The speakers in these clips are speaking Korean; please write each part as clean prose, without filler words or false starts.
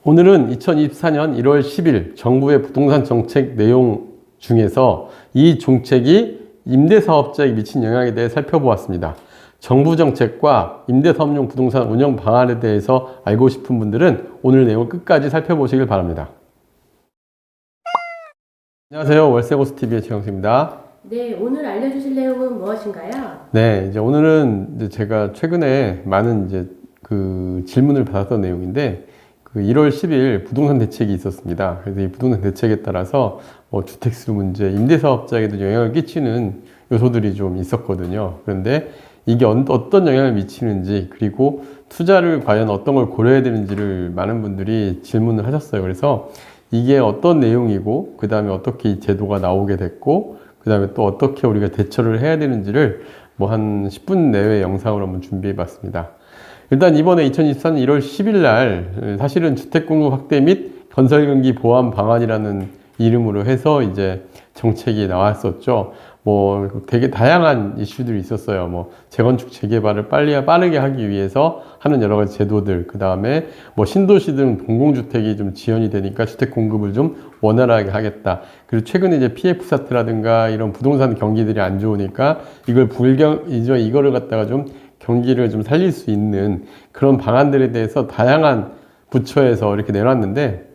오늘은 2024년 1월 10일 정부의 부동산 정책 내용 중에서 이 정책이 임대사업자에게 미친 영향에 대해 살펴보았습니다. 정부 정책과 임대사업용 부동산 운영 방안에 대해서 알고 싶은 분들은 오늘 내용을 끝까지 살펴보시길 바랍니다. 안녕하세요. 월세고스TV의 최영수입니다. 네, 오늘 알려주실 내용은 무엇인가요? 네, 오늘은 제가 최근에 많은 질문을 받았던 내용인데, 1월 10일 부동산 대책이 있었습니다. 그래서 이 부동산 대책에 따라서 주택수 문제, 임대사업자에게도 영향을 끼치는 요소들이 좀 있었거든요. 그런데 이게 어떤 영향을 미치는지, 그리고 투자를 과연 어떤 걸 고려해야 되는지를 많은 분들이 질문을 하셨어요. 그래서 이게 어떤 내용이고, 그 다음에 어떻게 이 제도가 나오게 됐고, 그 다음에 또 어떻게 우리가 대처를 해야 되는지를 한 10분 내외 영상으로 한번 준비해 봤습니다. 일단 이번에 2024년 1월 10일 날 사실은 주택공급 확대 및 건설경기 보완 방안이라는 이름으로 해서 정책이 나왔었죠. 되게 다양한 이슈들이 있었어요. 재건축 재개발을 빠르게 하기 위해서 하는 여러 가지 제도들, 그 다음에 신도시 등 공공주택이 좀 지연이 되니까 주택 공급을 좀 원활하게 하겠다. 그리고 최근에 PF 사태라든가 이런 부동산 경기들이 안 좋으니까 이거를 갖다가 좀 경기를 좀 살릴 수 있는 그런 방안들에 대해서 다양한 부처에서 이렇게 내놨는데,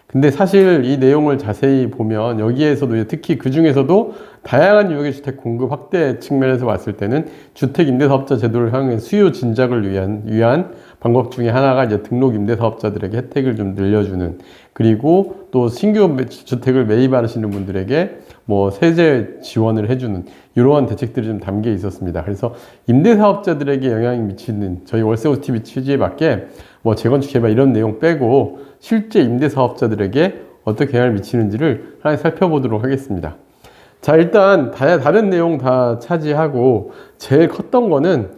근데 사실 이 내용을 자세히 보면 여기에서도 특히 그 중에서도 다양한 유형의 주택 공급 확대 측면에서 봤을 때는 주택 임대사업자 제도를 향해 수요 진작을 위한 방법 중에 하나가 등록 임대사업자들에게 혜택을 좀 늘려주는, 그리고 또 신규 주택을 매입하시는 분들에게 세제 지원을 해주는 이러한 대책들이 좀 담겨 있었습니다. 그래서 임대사업자들에게 영향이 미치는 저희 월세고스TV 취지에 맞게 재건축 개발 이런 내용 빼고 실제 임대사업자들에게 어떻게 영향을 미치는지를 하나 살펴보도록 하겠습니다. 자, 일단 다른 내용 다 차지하고 제일 컸던 거는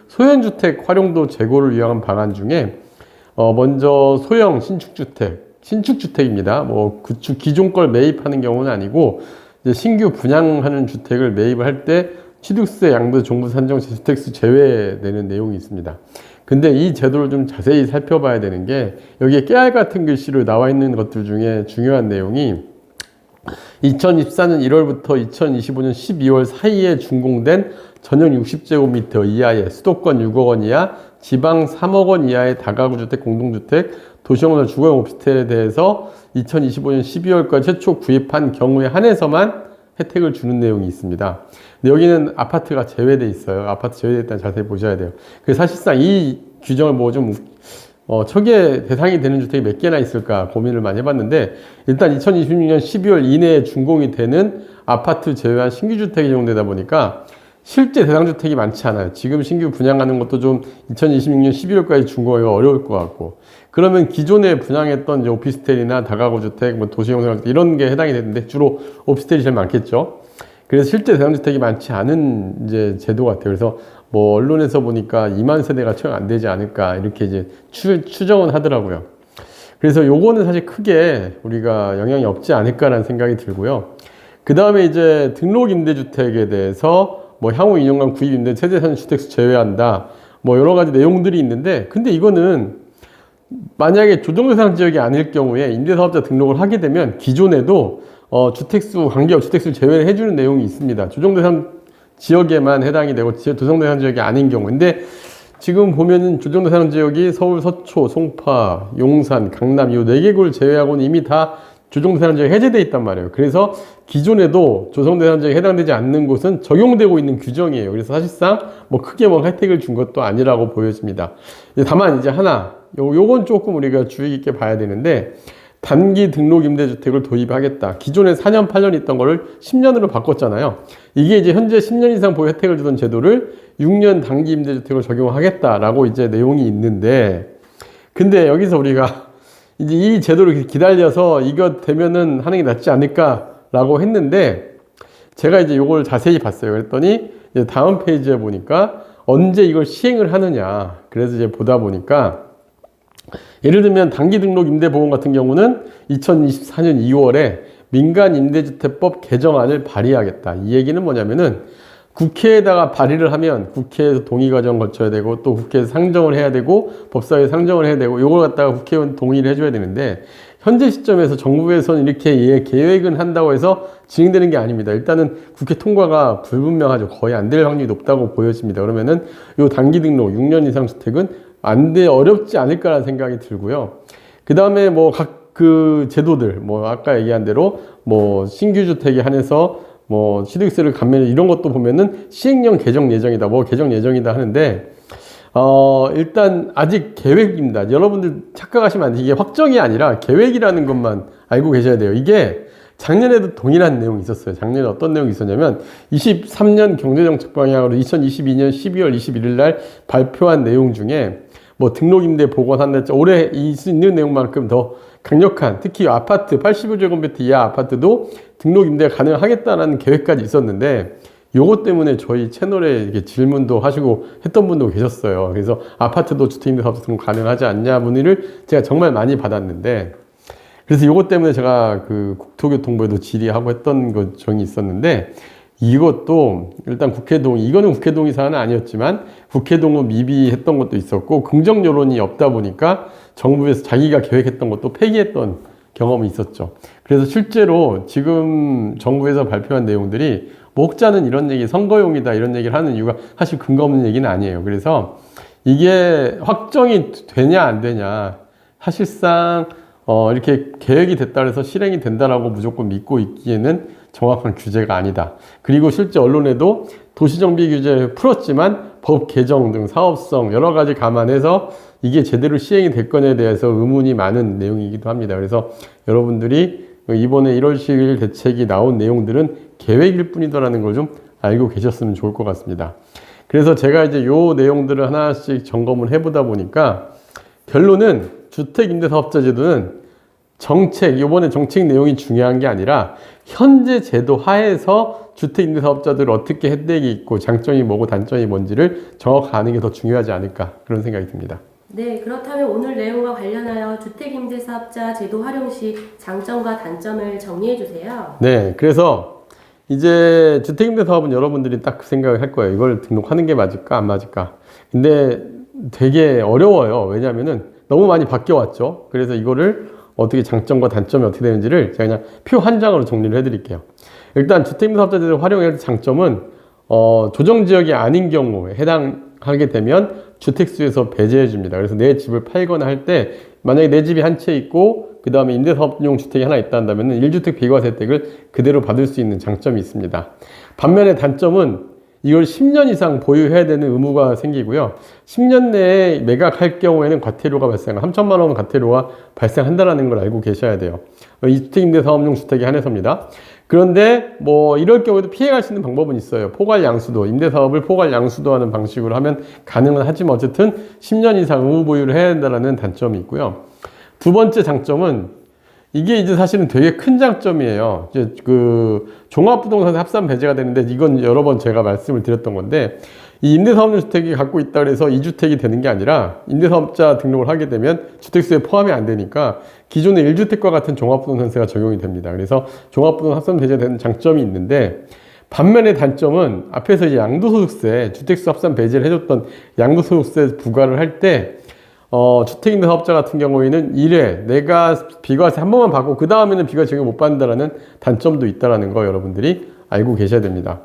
소형주택 활용도 제고를 위한 방안 중에 먼저 소형 신축주택입니다. 기존 걸 매입하는 경우는 아니고 신규 분양하는 주택을 매입을 할 때 취득세, 양도, 종부 산정, 주택수 제외되는 내용이 있습니다. 근데 이 제도를 좀 자세히 살펴봐야 되는 게, 여기에 깨알 같은 글씨로 나와 있는 것들 중에 중요한 내용이 2024년 1월부터 2025년 12월 사이에 준공된 전용 60제곱미터 이하의 수도권 6억 원 이하, 지방 3억 원 이하의 다가구 주택, 공동주택, 도시공원 주거용 오피스텔에 대해서 2025년 12월까지 최초 구입한 경우에 한해서만 혜택을 주는 내용이 있습니다. 근데 여기는 아파트가 제외돼 있어요. 아파트 제외됐다는 자세히 보셔야 돼요. 그래서 사실상 이 규정을 초기에 대상이 되는 주택이 몇 개나 있을까 고민을 많이 해봤는데, 일단 2026년 12월 이내에 준공이 되는 아파트 제외한 신규 주택이 적용되다 보니까 실제 대상 주택이 많지 않아요. 지금 신규 분양하는 것도 좀 2026년 12월까지 준공하기가 어려울 것 같고, 그러면 기존에 분양했던 오피스텔이나 다가구 주택, 도시형 생활주택 이런 게 해당이 되는데 주로 오피스텔이 제일 많겠죠. 그래서 실제 대상 주택이 많지 않은 제도 같아요. 그래서 언론에서 보니까 2만 세대가 채용 안 되지 않을까 이렇게 추정은 하더라고요. 그래서 요거는 사실 크게 우리가 영향이 없지 않을까라는 생각이 들고요. 그 다음에 등록 임대주택에 대해서 향후 2년간 구입 임대 세대산 주택수 제외한다. 여러 가지 내용들이 있는데, 근데 이거는 만약에 조정대상 지역이 아닐 경우에 임대사업자 등록을 하게 되면 기존에도 주택수 관계없이 주택수를 제외를 해주는 내용이 있습니다. 조정대상 지역에만 해당이 되고 조정대상 지역이 아닌 경우. 근데 지금 보면은 조정대상 지역이 서울, 서초, 송파, 용산, 강남 이 4개구를 제외하고는 이미 다 조정대상 지역이 해제되어 있단 말이에요. 그래서 기존에도 조정대상 지역에 해당되지 않는 곳은 적용되고 있는 규정이에요. 그래서 사실상 크게 혜택을 준 것도 아니라고 보여집니다. 다만 요건 조금 우리가 주의 깊게 봐야 되는데, 단기 등록 임대주택을 도입하겠다. 기존에 4년, 8년 있던 거를 10년으로 바꿨잖아요. 이게 현재 10년 이상 보유 혜택을 주던 제도를 6년 단기 임대주택을 적용하겠다라고 내용이 있는데, 근데 여기서 우리가 이 제도를 기다려서 이거 되면은 하는 게 낫지 않을까라고 했는데, 제가 요걸 자세히 봤어요. 그랬더니 다음 페이지에 보니까 언제 이걸 시행을 하느냐. 그래서 보다 보니까 예를 들면 단기 등록 임대보험 같은 경우는 2024년 2월에 민간임대주택법 개정안을 발의하겠다. 이 얘기는 뭐냐면은 국회에다가 발의를 하면 국회에서 동의 과정 거쳐야 되고 또 국회에서 상정을 해야 되고 법사위에 상정을 해야 되고 요걸 갖다가 국회의원 동의를 해줘야 되는데 현재 시점에서 정부에서는 이렇게 계획은 한다고 해서 진행되는 게 아닙니다. 일단은 국회 통과가 불분명하죠. 거의 안 될 확률이 높다고 보여집니다. 그러면은 요 단기 등록 6년 이상 주택은 어렵지 않을까라는 생각이 들고요. 그 다음에 뭐 각 그 제도들 뭐 아까 얘기한 대로 뭐 신규 주택에 한해서 뭐 취득세를 감면 이런 것도 보면은 시행령 개정 예정이다 뭐 개정 예정이다 하는데 일단 아직 계획입니다. 여러분들 착각하시면 안 돼요. 이게 확정이 아니라 계획이라는 것만 알고 계셔야 돼요. 이게 작년에도 동일한 내용이 있었어요. 작년에 어떤 내용이 있었냐면 23년 경제정책 방향으로 2022년 12월 21일 날 발표한 내용 중에 뭐 등록임대 복원한다. 올해 있는 내용만큼 더 강력한 특히 아파트 85제곱미터 이하 아파트도 등록임대가 가능하겠다는 계획까지 있었는데 요것 때문에 저희 채널에 이렇게 질문도 하시고 했던 분도 계셨어요. 그래서 아파트도 주택임대 사업자 등록 가능하지 않냐 문의를 제가 정말 많이 받았는데 그래서 요것 때문에 제가 그 국토교통부에도 질의하고 했던 것정이 있었는데 이것도 일단 이거는 국회동의 사안은 아니었지만 국회동의 미비했던 것도 있었고 긍정 여론이 없다 보니까 정부에서 자기가 계획했던 것도 폐기했던 경험이 있었죠. 그래서 실제로 지금 정부에서 발표한 내용들이 목자는 이런 얘기 선거용이다 이런 얘기를 하는 이유가 사실 근거 없는 얘기는 아니에요. 그래서 이게 확정이 되냐 안 되냐 사실상 이렇게 계획이 됐다 해서 실행이 된다라고 무조건 믿고 있기에는 정확한 규제가 아니다. 그리고 실제 언론에도 도시정비 규제를 풀었지만 법 개정 등 사업성 여러 가지 감안해서 이게 제대로 시행이 될 거냐에 대해서 의문이 많은 내용이기도 합니다. 그래서 여러분들이 이번에 1월 10일 대책이 나온 내용들은 계획일 뿐이다라는 걸 좀 알고 계셨으면 좋을 것 같습니다. 그래서 제가 이제 요 내용들을 하나씩 점검을 해보다 보니까 결론은 주택임대사업자 제도는 이번에 정책 내용이 중요한 게 아니라 현재 제도 하에서 주택임대사업자들 어떻게 혜택이 있고 장점이 뭐고 단점이 뭔지를 정확히 아는 게 더 중요하지 않을까 그런 생각이 듭니다. 네, 그렇다면 오늘 내용과 관련하여 주택임대사업자 제도 활용 시 장점과 단점을 정리해 주세요. 네, 그래서 이제 주택임대사업은 여러분들이 딱 생각을 할 거예요. 이걸 등록하는 게 맞을까 안 맞을까. 근데 되게 어려워요. 왜냐하면은 너무 많이 바뀌어왔죠. 그래서 이거를 어떻게 장점과 단점이 어떻게 되는지를 제가 그냥 표 한 장으로 정리를 해드릴게요. 일단 주택임대사업자 제도 활용의 장점은 조정지역이 아닌 경우에 해당하게 되면 주택수에서 배제해 줍니다. 그래서 내 집을 팔거나 할 때 만약에 내 집이 한 채 있고 그 다음에 임대사업용 주택이 하나 있다 한다면 1주택 비과세 혜택을 그대로 받을 수 있는 장점이 있습니다. 반면에 단점은 이걸 10년 이상 보유해야 되는 의무가 생기고요. 10년 내에 매각할 경우에는 과태료가 3천만 원 과태료가 발생한다는 걸 알고 계셔야 돼요. 이 주택임대사업용 주택에 한해서입니다. 그런데 뭐 이럴 경우에도 피해갈 수 있는 방법은 있어요. 포괄양수도, 임대사업을 포괄양수도하는 방식으로 하면 가능은 하지만 어쨌든 10년 이상 의무 보유를 해야 된다는 단점이 있고요. 두 번째 장점은 이게 이제 사실은 되게 큰 장점이에요. 이제 그 종합부동산 합산 배제가 되는데 이건 여러 번 제가 말씀을 드렸던 건데 이 임대사업용 주택이 갖고 있다 그래서 2주택이 되는 게 아니라 임대사업자 등록을 하게 되면 주택수에 포함이 안 되니까 기존의 1주택과 같은 종합부동산세가 적용이 됩니다. 그래서 종합부동산 합산 배제되는 장점이 있는데 반면에 단점은 앞에서 이제 양도소득세, 주택수 합산 배제를 해줬던 양도소득세 부과를 할 때 주택임대사업자 같은 경우에는 1회 내가 비과세 한 번만 받고 그 다음에는 비과세 적용 못 받는다라는 단점도 있다는 거 여러분들이 알고 계셔야 됩니다.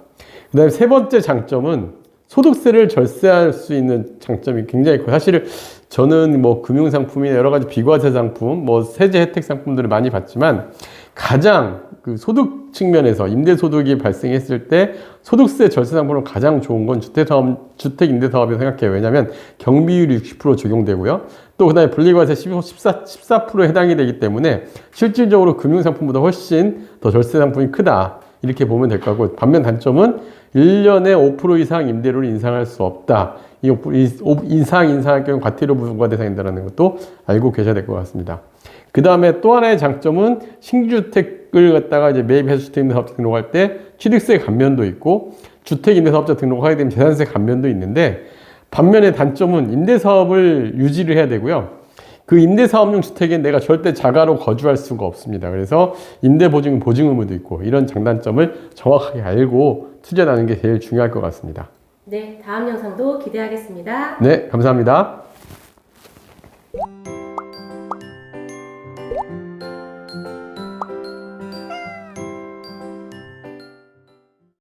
그 다음에 세 번째 장점은 소득세를 절세할 수 있는 장점이 굉장히 커요. 사실 저는 뭐 금융상품이나 여러 가지 비과세 상품, 뭐 세제 혜택 상품들을 많이 받지만 가장 그 소득 측면에서 임대소득이 발생했을 때 소득세 절세 상품으로 가장 좋은 건 주택임대사업이라고 생각해요. 왜냐하면 경비율이 60% 적용되고요. 또 그 다음에 분리과세 14%에 해당이 되기 때문에 실질적으로 금융상품보다 훨씬 더 절세 상품이 크다. 이렇게 보면 될 거고 반면 단점은 1년에 5% 이상 임대료를 인상할 수 없다. 인상할 경우 과태료 부과 대상인다는 것도 알고 계셔야 될 것 같습니다. 그 다음에 또 하나의 장점은 신규주택을 갖다가 이제 매입해서 주택임대사업자 등록할 때 취득세 감면도 있고 주택임대사업자 등록하게 되면 재산세 감면도 있는데 반면에 단점은 임대사업을 유지를 해야 되고요. 그 임대사업용 주택에 내가 절대 자가로 거주할 수가 없습니다. 그래서 임대보증 의무도 있고 이런 장단점을 정확하게 알고 투자하는 게 제일 중요할 것 같습니다. 네, 다음 영상도 기대하겠습니다. 네, 감사합니다.